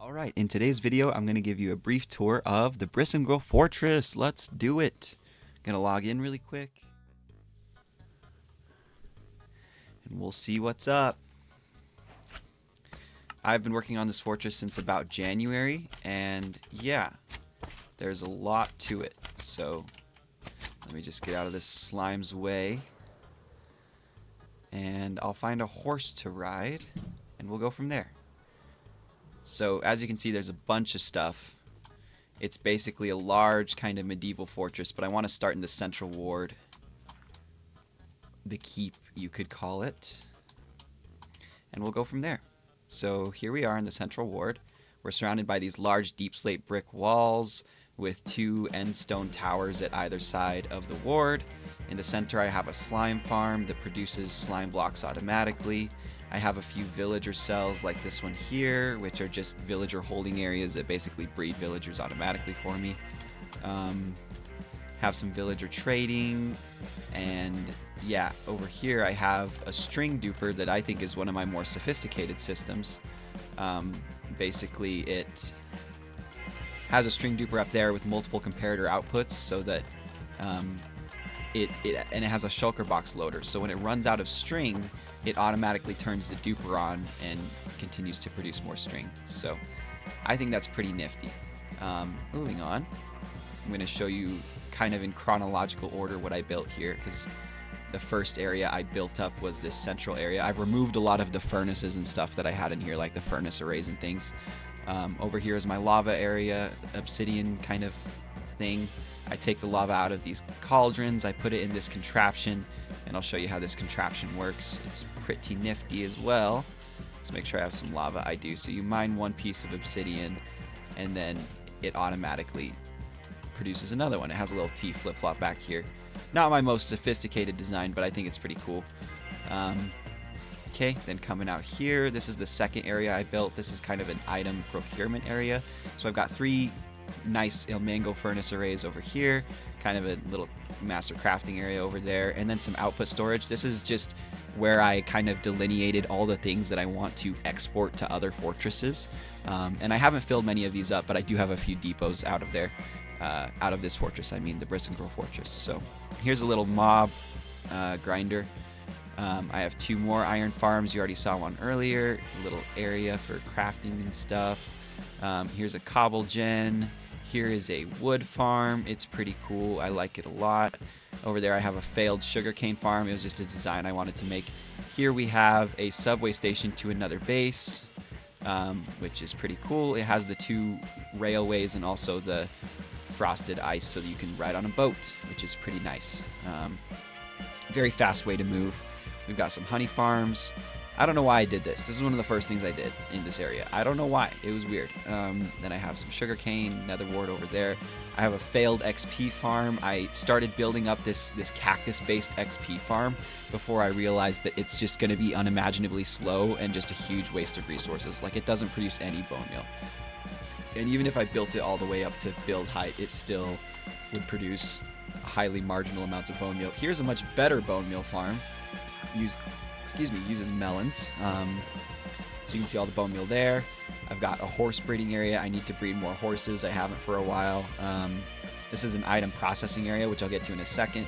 Alright, in today's video, I'm going to give you a brief tour of the BRISINGREL Fortress. Let's do it. Gonna log in really quick. And we'll see what's up. I've been working on this fortress since about January, and yeah, there's a lot to it. So, let me just get out of this slime's way. And I'll find a horse to ride, and we'll go from there. So as you can see, there's a bunch of stuff. It's basically a large kind of medieval fortress, but I want to start in the central ward. The keep, you could call it. And we'll go from there. So here we are in the central ward. We're surrounded by these large deep slate brick walls with two end stone towers at either side of the ward. In the center I have a slime farm that produces slime blocks automatically. I have a few villager cells like this one here, which are just villager holding areas that basically breed villagers automatically for me. Have some villager trading, and yeah, over here I have a string duper that I think is one of my more sophisticated systems. Basically it has a string duper up there with multiple comparator outputs so that it has a shulker box loader, so when it runs out of string, it automatically turns the duper on and continues to produce more string. So I think that's pretty nifty. Moving on, I'm going to show you kind of in chronological order what I built here, because the first area I built up was this central area. I've removed a lot of the furnaces and stuff that I had in here, like the furnace arrays and things. Over here is my lava area, obsidian kind of thing. I take the lava out of these cauldrons, I put it in this contraption, and I'll show you how this contraption works. It's pretty nifty as well. Let's make sure I have some lava. I do. So you mine one piece of obsidian, and then it automatically produces another one. It has a little T flip-flop back here. Not my most sophisticated design, but I think it's pretty cool. Okay, then coming out here, this is the second area I built. This is kind of an item procurement area. So I've got three nice El Mango furnace arrays over here, kind of a little master crafting area over there, and then some output storage. This is just where I kind of delineated all the things that I want to export to other fortresses. And I haven't filled many of these up, but I do have a few depots out of there, out of this fortress, I mean the BRISINGREL fortress. So here's a little mob grinder. I have two more iron farms. You already saw one earlier. A little area for crafting and stuff. Here's a cobble gen. Here is a wood farm. It's pretty cool. I like it a lot. Over there I have a failed sugarcane farm. It was just a design I wanted to make. Here we have a subway station to another base, which is pretty cool. It has the two railways and also the frosted ice so that you can ride on a boat, which is pretty nice. Very fast way to move. We've got some honey farms. I don't know why I did this. This is one of the first things I did in this area. I don't know why. It was weird. Then I have some sugarcane, nether wart over there. I have a failed XP farm. I started building up this cactus-based XP farm before I realized that it's just going to be unimaginably slow and just a huge waste of resources. Like, it doesn't produce any bone meal. And even if I built it all the way up to build height, it still would produce highly marginal amounts of bone meal. Here's a much better bone meal farm. Uses melons. So you can see all the bone meal there. I've got a horse breeding area. I need to breed more horses. I haven't for a while. This is an item processing area, which I'll get to in a second,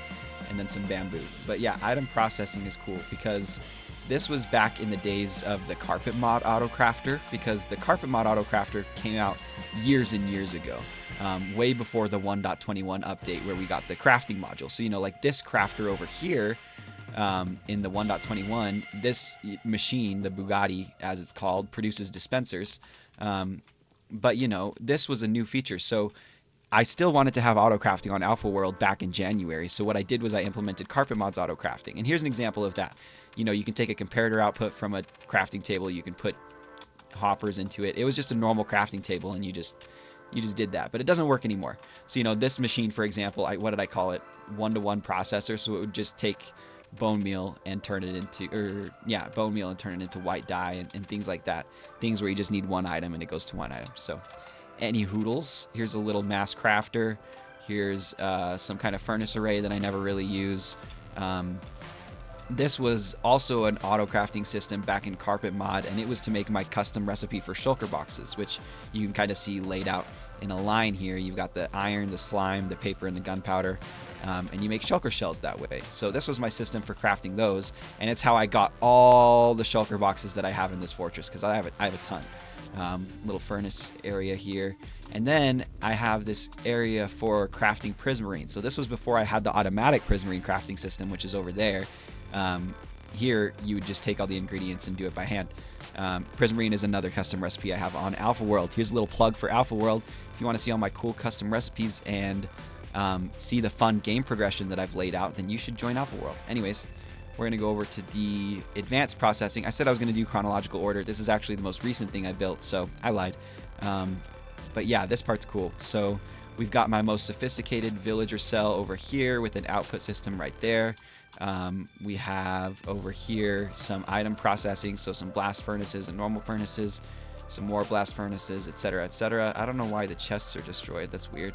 and then some bamboo. But yeah, item processing is cool because this was back in the days of the carpet mod autocrafter, because the carpet mod autocrafter came out years and years ago. Way before the 1.21 update where we got the crafting module. So, you know, like this crafter over here, in the 1.21, this machine, the Bugatti as it's called, produces dispensers. But you know, this was a new feature, so I still wanted to have auto crafting on AlphaWorld back in January. So what I did was I implemented carpet mods auto crafting, and here's an example of that. You know, you can take a comparator output from a crafting table, you can put hoppers into it. It was just a normal crafting table, and you just did that, but it doesn't work anymore. So you know, this machine, for example, what did I call it? 1-to-1 processor. So it would just take bone meal and turn it into, bone meal and turn it into white dye and things like that. Things where you just need one item and it goes to one item. So, any hoodles. Here's a little mass crafter. Here's some kind of furnace array that I never really use. This was also an auto crafting system back in Carpet Mod, and it was to make my custom recipe for shulker boxes, which you can kind of see laid out in a line here. You've got the iron, the slime, the paper, and the gunpowder, and you make shulker shells that way. So this was my system for crafting those, and it's how I got all the shulker boxes that I have in this fortress, because I have a ton. Little furnace area here. And then I have this area for crafting prismarine. So this was before I had the automatic prismarine crafting system, which is over there. Here you would just take all the ingredients and do it by hand. Prismarine is another custom recipe I have on AlphaWorld. Here's a little plug for AlphaWorld. If you want to see all my cool custom recipes and see the fun game progression that I've laid out, then you should join AlphaWorld. Anyways, we're going to go over to the advanced processing. I said I was going to do chronological order. This is actually the most recent thing I built, so I lied. But yeah, this part's cool. So we've got my most sophisticated villager cell over here with an output system right there. We have over here some item processing, so some blast furnaces and normal furnaces, some more blast furnaces, etc., etc. I don't know why the chests are destroyed. That's weird.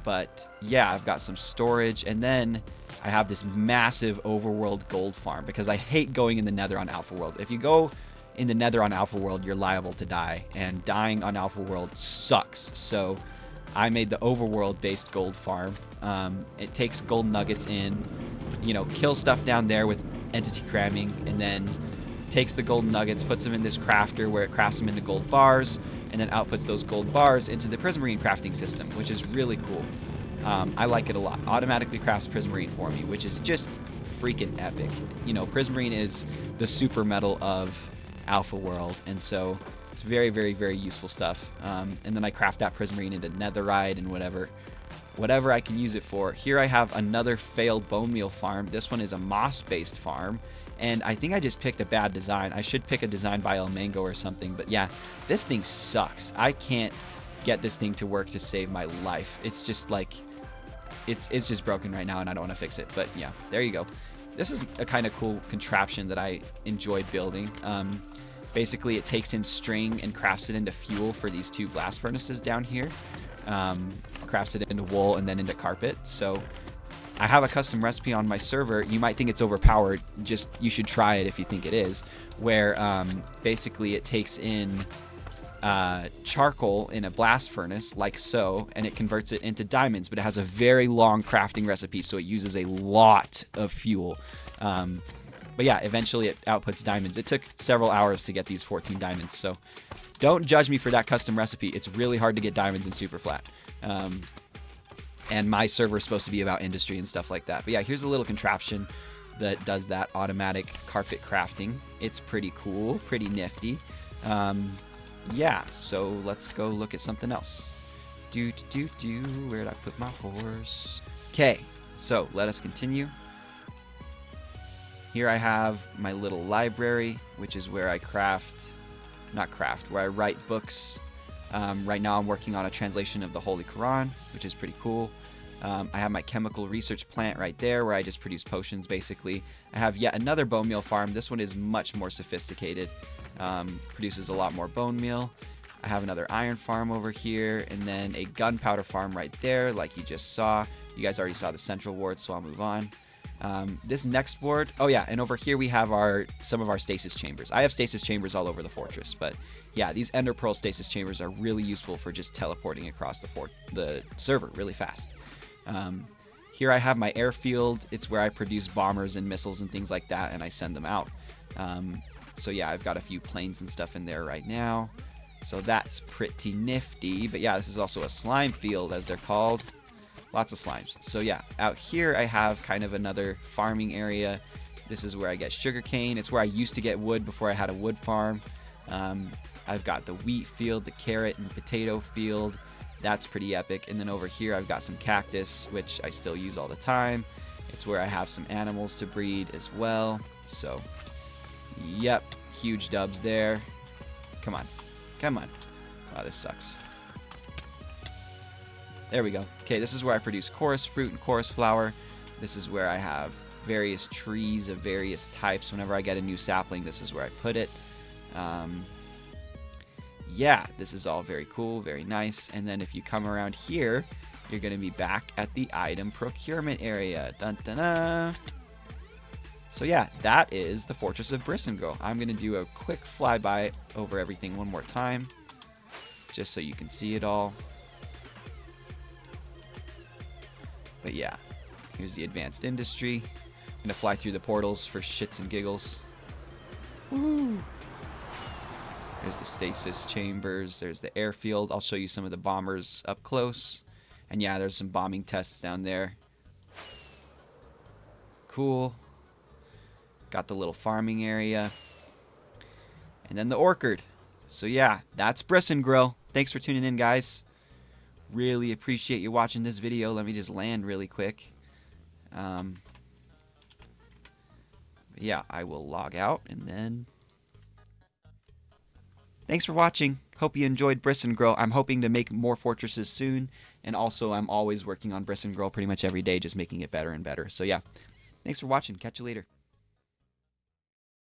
But yeah, I've got some storage, and then I have this massive overworld gold farm because I hate going in the nether on AlphaWorld. If you go in the nether on AlphaWorld, you're liable to die, and dying on AlphaWorld sucks. So I made the overworld based gold farm. It takes gold nuggets in, kills stuff down there with entity cramming, and then takes the gold nuggets, puts them in this crafter where it crafts them into gold bars, and then outputs those gold bars into the prismarine crafting system, which is really cool. I like it a lot. Automatically crafts prismarine for me, which is just freaking epic. Prismarine is the super metal of AlphaWorld, and so it's very, very, very useful stuff. And then I craft that prismarine into netherite and whatever I can use it for. Here I have another failed bone meal farm. This one is a moss-based farm, and I think I just picked a bad design. I should pick a design by El Mango or something, but yeah, this thing sucks. I can't get this thing to work to save my life. It's just like, it's just broken right now, and I don't want to fix it, but yeah, there you go. This is a kind of cool contraption that I enjoyed building. Basically, it takes in string and crafts it into fuel for these two blast furnaces down here. Crafts it into wool and then into carpet. So I have a custom recipe on my server. You might think it's overpowered. You should try it if you think it is. Where basically it takes in charcoal in a blast furnace, like so, and it converts it into diamonds. But it has a very long crafting recipe, so it uses a lot of fuel. But yeah, eventually it outputs diamonds. It took several hours to get these 14 diamonds, so don't judge me for that custom recipe. It's really hard to get diamonds in super flat. And my server is supposed to be about industry and stuff like that. But yeah, here's a little contraption that does that automatic carpet crafting. It's pretty cool, pretty nifty. Yeah, so let's go look at something else. Where'd I put my horse? Okay, so let us continue. Here I have my little library, which is where I where I write books. Right now I'm working on a translation of the Holy Quran, which is pretty cool. I have my chemical research plant right there where I just produce potions, basically. I have yet another bone meal farm. This one is much more sophisticated. Produces a lot more bone meal. I have another iron farm over here, and then a gunpowder farm right there, like you just saw. You guys already saw the central ward, so I'll move on. This next ward, oh yeah, and over here we have some of our stasis chambers. I have stasis chambers all over the fortress, but yeah, these ender pearl stasis chambers are really useful for just teleporting across the server really fast. Here I have my airfield. It's where I produce bombers and missiles and things like that, and I send them out. So yeah, I've got a few planes and stuff in there right now. So that's pretty nifty. But yeah, this is also a slime field, as they're called. Lots of slimes. So yeah, out here I have kind of another farming area. This is where I get sugarcane. It's where I used to get wood before I had a wood farm. I've got the wheat field, the carrot and potato field. That's pretty epic. And then over here I've got some cactus, which I still use all the time. It's where I have some animals to breed as well. So, yep, huge dubs there. Come on. Come on. Wow, this sucks. There we go. Okay, this is where I produce chorus fruit and chorus flower. This is where I have various trees of various types. Whenever I get a new sapling, this is where I put it. Yeah, this is all very cool, very nice. And then if you come around here, you're going to be back at the item procurement area. Dun, dun, dun. So yeah, that is the Fortress of BRISINGREL. I'm going to do a quick flyby over everything one more time, just so you can see it all. But yeah, here's the advanced industry. I'm going to fly through the portals for shits and giggles. Woo! There's the stasis chambers, there's the airfield. I'll show you some of the bombers up close. And yeah, there's some bombing tests down there. Cool. Got the little farming area. And then the orchard. So yeah, that's BRISINGREL. Thanks for tuning in, guys. Really appreciate you watching this video. Let me just land really quick. Yeah, I will log out and then... Thanks for watching. Hope you enjoyed BRISINGREL. I'm hoping to make more fortresses soon. And also, I'm always working on BRISINGREL pretty much every day, just making it better and better. So yeah, thanks for watching. Catch you later.